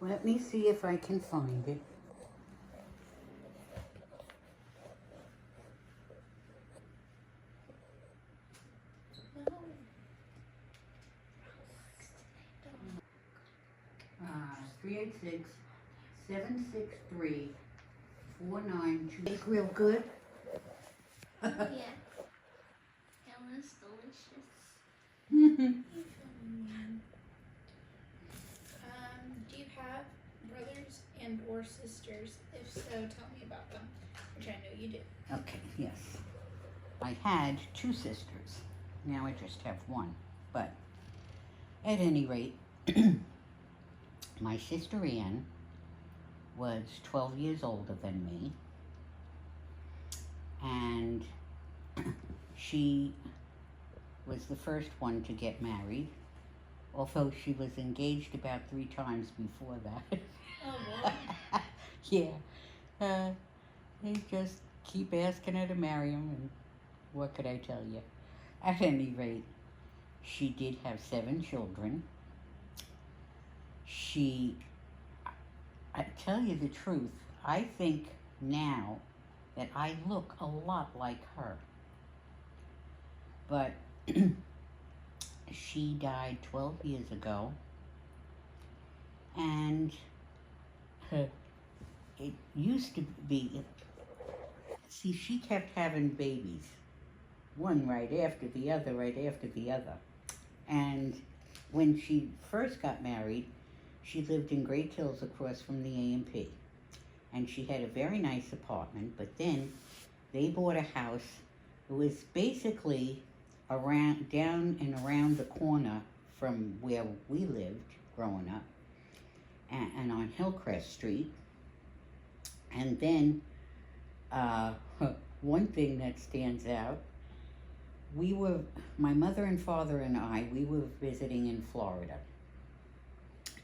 Let me see if I can find it. No. 386-763-492. It's real good. Yeah. That was delicious. Do you have brothers and or sisters? If so, tell me about them, which I know you do. Okay, yes. I had 2 sisters. Now I just have 1. But at any rate, my sister Ann was 12 years older than me. And she was the first one to get married, although she was engaged about 3 times before that. Oh, boy. Yeah. They just keep asking her to marry him, and what could I tell you? At any rate, she did have 7 children. I tell you the truth, I think now that I look a lot like her. But she died 12 years ago, and it used to be, see, she kept having babies, one right after the other, right after the other. And when she first got married, she lived in Great Hills across from the A&P. And she had a very nice apartment, but then they bought a house. It was basically down and around the corner from where we lived growing up, and on Hillcrest Street. And then one thing that stands out, my mother and father and I, we were visiting in Florida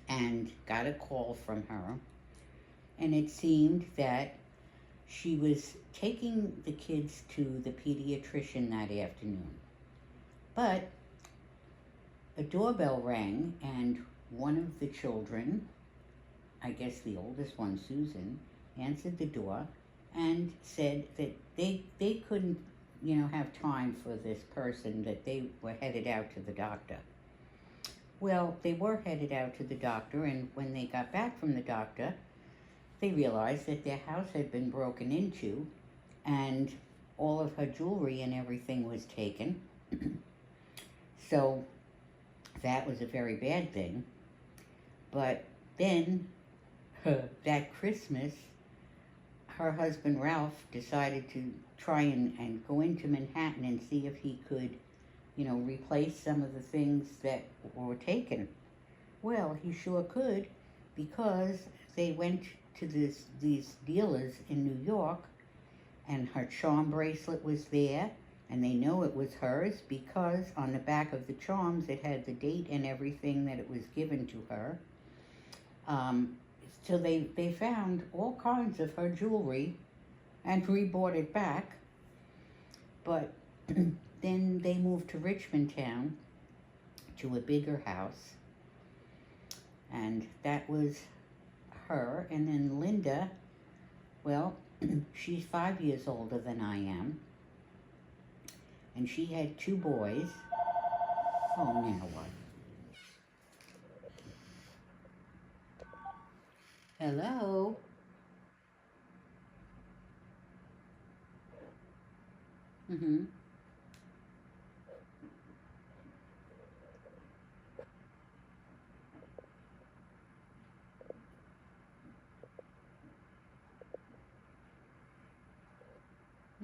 and got a call from her, and it seemed that she was taking the kids to the pediatrician that afternoon. But a doorbell rang, and one of the children, I guess the oldest one, Susan, answered the door and said that they couldn't, have time for this person, that they were headed out to the doctor. Well, they were headed out to the doctor, and when they got back from the doctor, they realized that their house had been broken into, and all of her jewelry and everything was taken. So that was a very bad thing. But then that Christmas, her husband Ralph decided to try and go into Manhattan and see if he could, replace some of the things that were taken. Well, he sure could, because they went to these dealers in New York, and her charm bracelet was there, and they know it was hers because on the back of the charms it had the date and everything that it was given to her. So they found all kinds of her jewelry and rebought it back. But then they moved to Richmond Town, to a bigger house, and that was her. And then Linda, well, she's 5 years older than I am, and she had 2 boys. Oh, now what? Hello? Mm-hmm.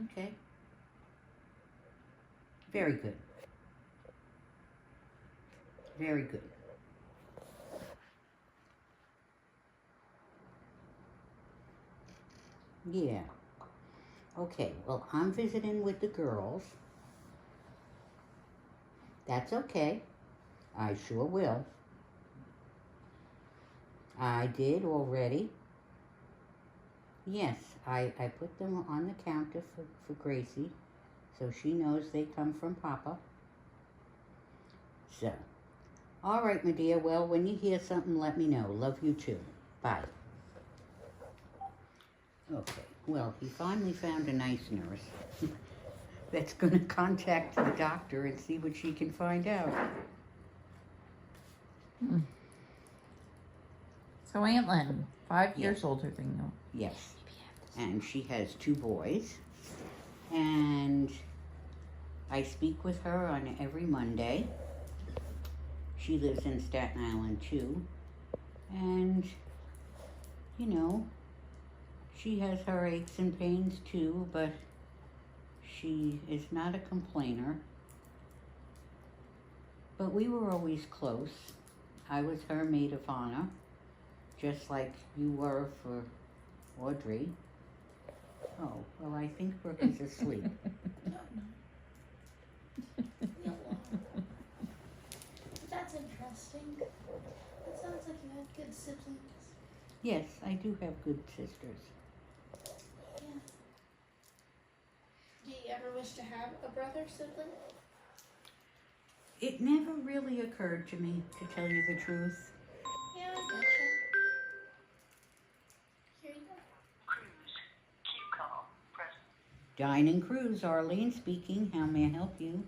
Okay. Very good. Very good. Yeah. Okay, well, I'm visiting with the girls. That's okay. I sure will. I did already. Yes, I put them on the counter for Gracie, so she knows they come from Papa. So, all right, my dear. Well, when you hear something, let me know. Love you too. Bye. Okay, well, he finally found a nice nurse that's going to contact the doctor and see what she can find out. So Aunt Lynn, 5 Yeah. years older than you. Yes, and she has 2 boys, and I speak with her on every Monday. She lives in Staten Island too, and you know, she has her aches and pains too, but she is not a complainer. But we were always close. I was her maid of honor, just like you were for Audrey. Oh, well, I think Brooke is asleep. No, no. No. That's interesting. It sounds like you had good siblings. Yes, I do have good sisters. Yeah. Do you ever wish to have a brother sibling? It never really occurred to me, to tell you the truth. Yeah, I gotcha. Here you go. Cruise. Q call. Press. Dine and Cruise, Arlene speaking. How may I help you?